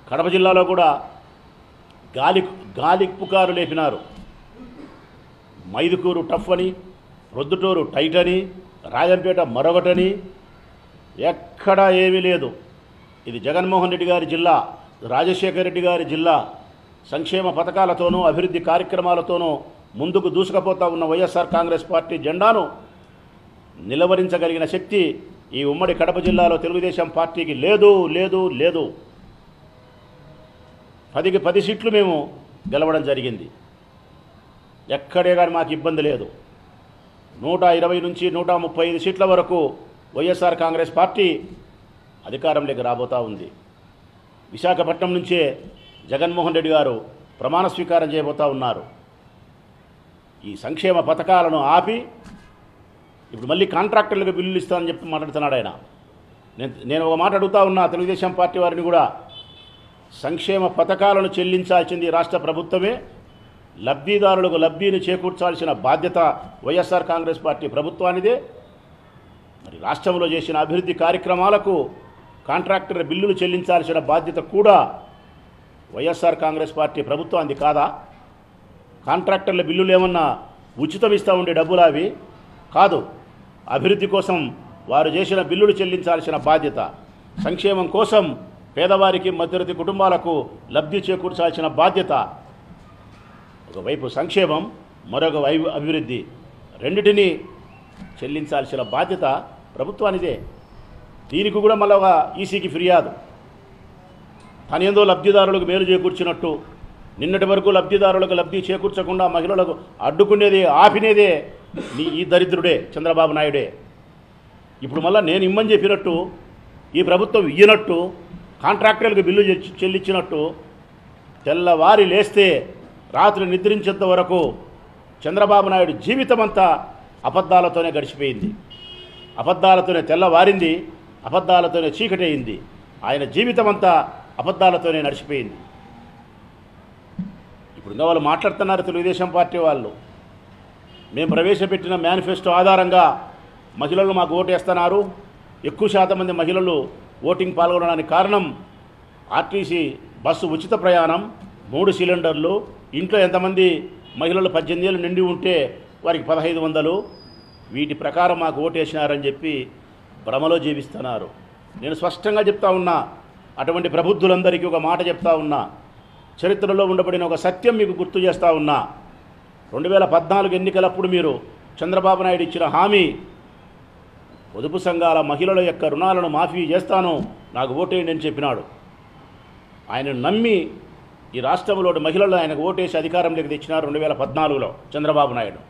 కడప జిల్లాలో కూడా గాలి పుకారు లేపినారు. మైదుకూరు టఫ్ అని, ప్రొద్దుటూరు టైట్ అని, రాజంపేట మరొకటని, ఎక్కడా ఏమీ లేదు. ఇది జగన్మోహన్ రెడ్డి గారి జిల్లా, రాజశేఖర రెడ్డి గారి జిల్లా. సంక్షేమ పథకాలతోనూ అభివృద్ధి కార్యక్రమాలతోనూ ముందుకు దూసుకుపోతా ఉన్న వైఎస్ఆర్ కాంగ్రెస్ పార్టీ జెండాను నిలవరించగలిగిన శక్తి ఈ ఉమ్మడి కడప జిల్లాలో తెలుగుదేశం పార్టీకి లేదు లేదు లేదు. 10కి 10 సీట్లు మేము గెలవడం జరిగింది. ఎక్కడే కానీ మాకు ఇబ్బంది లేదు. 120 నుంచి 135 సీట్ల వరకు వైఎస్ఆర్ కాంగ్రెస్ పార్టీ అధికారంలోకి రాబోతూ ఉంది. విశాఖపట్నం నుంచే జగన్మోహన్ రెడ్డి గారు ప్రమాణ స్వీకారం చేయబోతూ ఉన్నారు. ఈ సంక్షేమ పథకాలను ఆపి ఇప్పుడు మళ్ళీ కాంట్రాక్టర్లకు బిల్లులు ఇస్తానని చెప్పి మాట్లాడుతున్నాడు ఆయన. నేను ఒక మాట అడుగుతా ఉన్నా తెలుగుదేశం పార్టీ వారిని కూడా, సంక్షేమ పథకాలను చెల్లించాల్సింది రాష్ట్ర ప్రభుత్వమే, లబ్ధిదారులకు లబ్ధిని చేకూర్చాల్సిన బాధ్యత వైఎస్ఆర్ కాంగ్రెస్ పార్టీ ప్రభుత్వానిదే. మరి రాష్ట్రంలో చేసిన అభివృద్ధి కార్యక్రమాలకు కాంట్రాక్టర్ బిల్లులు చెల్లించాల్సిన బాధ్యత కూడా వైఎస్ఆర్ కాంగ్రెస్ పార్టీ ప్రభుత్వానికి కాదా? కాంట్రాక్టర్ల బిల్లులు ఏమన్నా ఉచితం ఇస్తూ ఉండే డబ్బులు అవి కాదు. అభివృద్ధి కోసం వారు చేసిన బిల్లులు చెల్లించాల్సిన బాధ్యత, సంక్షేమం కోసం పేదవారికి మధ్యతరగతి కుటుంబాలకు లబ్ధి చేకూర్చాల్సిన బాధ్యత. ఒకవైపు సంక్షేమం, మరొక వైపు అభివృద్ధి, రెండిటినీ చెల్లించాల్సిన బాధ్యత ప్రభుత్వానిదే. దీనికి కూడా మళ్ళీ ఒక ఈసీకి ఫిర్యాదు. తనేందో లబ్ధిదారులకు మేలు చేకూర్చినట్టు, నిన్నటి వరకు లబ్ధిదారులకు లబ్ధి చేకూర్చకుండా మహిళలకు అడ్డుకునేది ఆపినేదే ఈ దరిద్రుడే చంద్రబాబు నాయుడే. ఇప్పుడు మళ్ళీ నేను ఇమ్మని చెప్పినట్టు ఈ ప్రభుత్వం ఇయ్యనట్టు, కాంట్రాక్టర్లకు బిల్లు చెల్లించినట్టు, తెల్లవారి లేస్తే రాత్రి నిద్రించేంత వరకు చంద్రబాబు నాయుడు జీవితం అంతా అబద్ధాలతోనే గడిచిపోయింది. అబద్ధాలతోనే తెల్లవారింది, అబద్ధాలతోనే చీకటి అయింది. ఆయన జీవితం అంతా అబద్ధాలతోనే నడిచిపోయింది. ఇప్పుడు ఇంకా వాళ్ళు మాట్లాడుతున్నారు తెలుగుదేశం పార్టీ వాళ్ళు, మేము ప్రవేశపెట్టిన మేనిఫెస్టో ఆధారంగా మహిళలు మాకు ఓటేస్తున్నారు, ఎక్కువ శాతం మంది మహిళలు ఓటింగ్ పాల్గొనడానికి కారణం ఆర్టీసీ బస్సు ఉచిత ప్రయాణం, 3 సిలిండర్లు, ఇంట్లో ఎంతమంది మహిళలు 18 ఏళ్ళు నిండి ఉంటే వారికి 1500, వీటి ప్రకారం మాకు ఓటేసినారని చెప్పి భ్రమలో జీవిస్తున్నారు. నేను స్పష్టంగా చెప్తా ఉన్నా, అటువంటి ప్రబుద్ధులందరికీ ఒక మాట చెప్తా ఉన్నా, చరిత్రలో ఉండబడిన ఒక సత్యం మీకు గుర్తు చేస్తూ ఉన్నా. 2014 ఎన్నికలప్పుడు మీరు చంద్రబాబు నాయుడు ఇచ్చిన హామీ, పొదుపు సంఘాల మహిళల యొక్క రుణాలను మాఫీ చేస్తాను, నాకు ఓటేయండి అని చెప్పినాడు. ఆయన నమ్మి ఈ రాష్ట్రంలోని మహిళలు ఆయనకు ఓటేసి అధికారంలోకి తెచ్చినారు 2014లో చంద్రబాబు నాయుడు.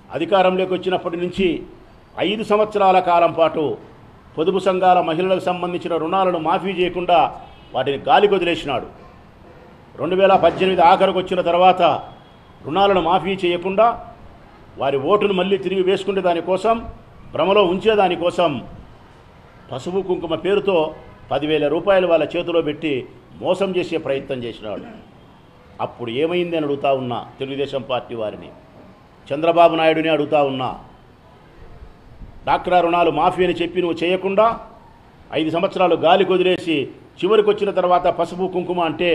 అధికారంలోకి వచ్చినప్పటి నుంచి 5 సంవత్సరాల కాలం పాటు పొదుపు సంఘాల మహిళలకు సంబంధించిన రుణాలను మాఫీ చేయకుండా వాటిని గాలికి వదిలేసినాడు. 2018 ఆఖరికి వచ్చిన తర్వాత రుణాలను మాఫీ చేయకుండా వారి ఓటును మళ్ళీ తిరిగి వేసుకునే దానికోసం, భ్రమలో ఉంచేదానికోసం పసుపు కుంకుమ పేరుతో 10,000 రూపాయలు వాళ్ళ చేతిలో పెట్టి మోసం చేసే ప్రయత్నం చేసినాడు. అప్పుడు ఏమైంది అని అడుగుతా ఉన్నా తెలుగుదేశం పార్టీ వారిని, చంద్రబాబు నాయుడుని అడుగుతా ఉన్నా. డాక్రా రుణాలు మాఫీ అని చెప్పి నువ్వు చేయకుండా 5 సంవత్సరాలు గాలి కొదిలేసి చివరికి వచ్చిన తర్వాత పసుపు కుంకుమ అంటే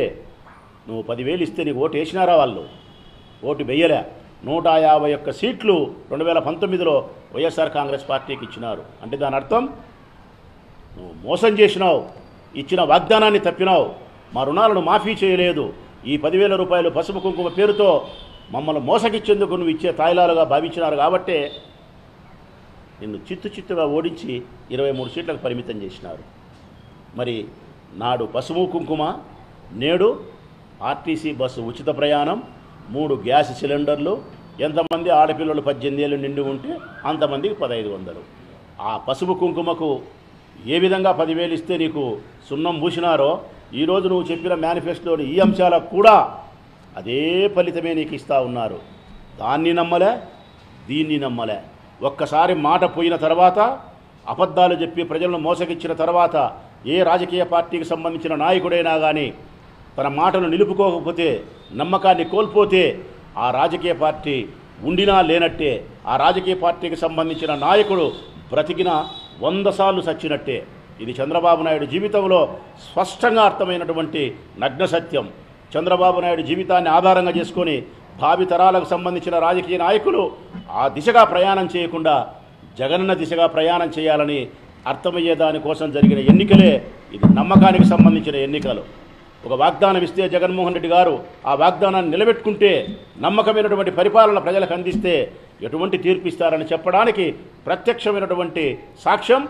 నువ్వు 10,000 ఇస్తే నీకు ఓటు వేసినారా? వాళ్ళు ఓటు వెయ్యలే. 151 సీట్లు 2019లో వైఎస్ఆర్ కాంగ్రెస్ పార్టీకి ఇచ్చినారు. అంటే దాని అర్థం నువ్వు మోసం చేసినావు, ఇచ్చిన వాగ్దానాన్ని తప్పినావు, మా రుణాలను మాఫీ చేయలేదు, ఈ 10,000 రూపాయలు పసుపు కుంకుమ పేరుతో మమ్మల్ని మోసగిచ్చేందుకు నువ్వు ఇచ్చే తాయిలాలుగా భావించినారు. కాబట్టే నిన్ను చిత్తుగా ఓడించి 23 సీట్లకు పరిమితం చేసినారు. మరి నాడు పసుపు కుంకుమ, నేడు ఆర్టీసీ బస్సు ఉచిత ప్రయాణం, 3 గ్యాస్ సిలిండర్లు, ఎంతమంది ఆడపిల్లలు 18 ఏళ్ళు నిండి ఉంటే అంతమందికి 1500. ఆ పసుపు కుంకుమకు ఏ విధంగా 10,000 ఇస్తే నీకు సున్నం పూసినారో, ఈరోజు నువ్వు చెప్పిన మేనిఫెస్టోని ఈ అంశాలకు కూడా అదే ఫలితమే నీకు ఇస్తూ ఉన్నారు. దాన్ని నమ్మలే, దీన్ని నమ్మలే. ఒక్కసారి మాట పోయిన తర్వాత, అబద్ధాలు చెప్పి ప్రజలను మోసగిచ్చిన తర్వాత, ఏ రాజకీయ పార్టీకి సంబంధించిన నాయకుడైనా కానీ తన మాటను నిలుపుకోకపోతే, నమ్మకాన్ని కోల్పోతే ఆ రాజకీయ పార్టీ ఉండినా లేనట్టే, ఆ రాజకీయ పార్టీకి సంబంధించిన నాయకుడు బ్రతికిన 100 సార్లు చచ్చినట్టే. ఇది చంద్రబాబు నాయుడు జీవితంలో స్పష్టంగా అర్థమైనటువంటి నగ్న సత్యం. చంద్రబాబు నాయుడు జీవితాన్ని ఆధారంగా చేసుకొని భావితరాలకు సంబంధించిన రాజకీయ నాయకులు ఆ దిశగా ప్రయాణం చేయకుండా జగనన్న దిశగా ప్రయాణం చేయాలని అర్థమయ్యే దానికోసం జరిగిన ఎన్నికలే ఇది. నమ్మకానికి సంబంధించిన ఎన్నికలు. ఒక వాగ్దానం ఇస్తే జగన్మోహన్ రెడ్డి గారు ఆ వాగ్దానాన్ని నిలబెట్టుకుంటే, నమ్మకమైనటువంటి పరిపాలన ప్రజలకు అందిస్తే ఎటువంటి తీర్పు ఇస్తారని చెప్పడానికి ప్రత్యక్షమైనటువంటి సాక్ష్యం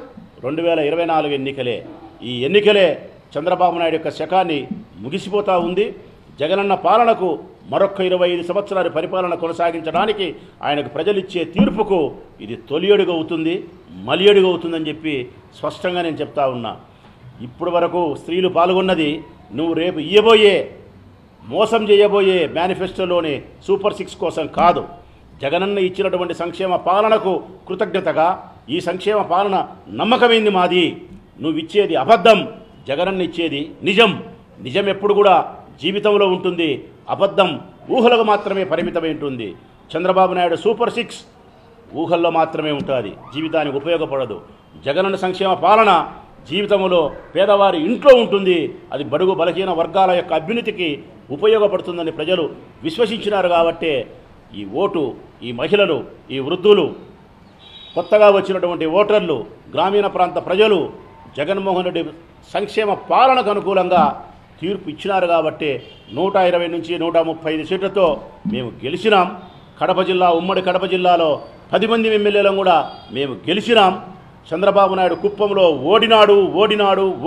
2024 ఎన్నికలే. ఈ ఎన్నికలే చంద్రబాబు నాయుడు యొక్క శకాన్ని ముగిసిపోతూ ఉంది. జగనన్న పాలనకు మరొక 25 సంవత్సరాల పరిపాలన కొనసాగించడానికి ఆయనకు ప్రజలిచ్చే తీర్పుకు ఇది తొలి అడుగు అవుతుంది, మలి అడుగు అవుతుందని చెప్పి స్పష్టంగా నేను చెప్తా ఉన్నా. ఇప్పటి వరకు స్త్రీలు పాల్గొన్నది నువ్వు రేపు ఇయ్యబోయే, మోసం చేయబోయే మేనిఫెస్టోలోని సూపర్ 6 కోసం కాదు. జగనన్న ఇచ్చినటువంటి సంక్షేమ పాలనకు కృతజ్ఞతగా ఈ సంక్షేమ పాలన నమ్మకమైంది మాది. నువ్వు ఇచ్చేది అబద్ధం, జగనన్న ఇచ్చేది నిజం. నిజం ఎప్పుడు కూడా జీవితంలో ఉంటుంది, అబద్ధం ఊహలకు మాత్రమే పరిమితమై ఉంటుంది. చంద్రబాబు నాయుడు సూపర్ 6 ఊహల్లో మాత్రమే ఉంటుంది, జీవితానికి ఉపయోగపడదు. జగనన్న సంక్షేమ పాలన జీవితంలో పేదవారి ఇంట్లో ఉంటుంది, అది బడుగు బలహీన వర్గాల యొక్క అభ్యున్నతికి ఉపయోగపడుతుందని ప్రజలు విశ్వసించినారు. కాబట్టే ఈ ఓటు, ఈ మహిళలు, ఈ వృద్ధులు, కొత్తగా వచ్చినటువంటి ఓటర్లు, గ్రామీణ ప్రాంత ప్రజలు జగన్మోహన్ రెడ్డి సంక్షేమ పాలనకు అనుకూలంగా తీర్పు ఇచ్చినారు. కాబట్టి 120 నుంచి 135 సీట్లతో మేము గెలిచినాం. కడప జిల్లా, ఉమ్మడి కడప జిల్లాలో 10 మంది ఎమ్మెల్యేలను కూడా మేము గెలిచినాం. చంద్రబాబు నాయుడు కుప్పంలో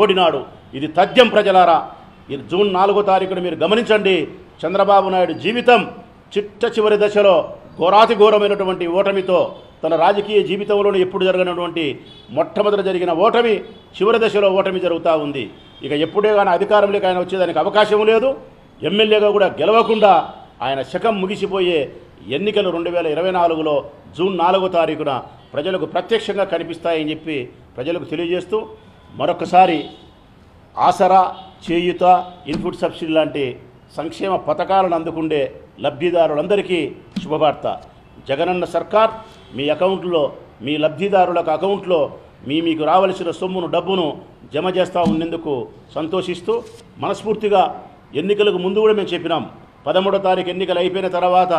ఓడినాడు. ఇది తథ్యం ప్రజలారా. ఇది జూన్ 4వ తారీఖున మీరు గమనించండి. చంద్రబాబు నాయుడు జీవితం చిట్ట చివరి దశలో ఘోరాతి ఘోరమైనటువంటి ఓటమితో, తన రాజకీయ జీవితంలోనే ఎప్పుడు జరగనటువంటి మొట్టమొదట జరిగిన ఓటమి, చివరి దశలో ఓటమి జరుగుతూ ఉంది. ఇక ఎప్పుడే కానీ అధికారంలోకి ఆయన వచ్చేదానికి అవకాశం లేదు. ఎమ్మెల్యేగా కూడా గెలవకుండా ఆయన శకం ముగిసిపోయే ఎన్నికలు 2024లో జూన్ 4వ తారీఖున ప్రజలకు ప్రత్యక్షంగా కనిపిస్తాయని చెప్పి ప్రజలకు తెలియజేస్తూ, మరొకసారి ఆసరా, చేయూత, ఇన్పుట్ సబ్సిడీ లాంటి సంక్షేమ పథకాలను అందుకుండే లబ్ధిదారులందరికీ శుభవార్త. జగనన్న సర్కార్ మీ అకౌంట్లో, మీ లబ్ధిదారులకు అకౌంట్లో మీకు రావలసిన సొమ్మును, డబ్బును జమ చేస్తూ ఉన్నందుకు సంతోషిస్తూ, మనస్ఫూర్తిగా ఎన్నికలకు ముందు కూడా మేము చెప్పినాం, 13వ తారీఖు ఎన్నికలు అయిపోయిన తర్వాత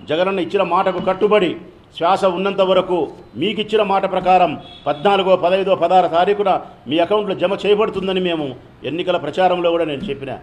జగనన్న ఇచ్చిన మాటకు కట్టుబడి శ్వాస ఉన్నంత వరకు మీకు ఇచ్చిన మాట ప్రకారం 14, 15, 16 తారీఖున మీ అకౌంట్లో జమ చేయబడుతుందని మేము ఎన్నికల ప్రచారంలో కూడా నేను చెప్పిన.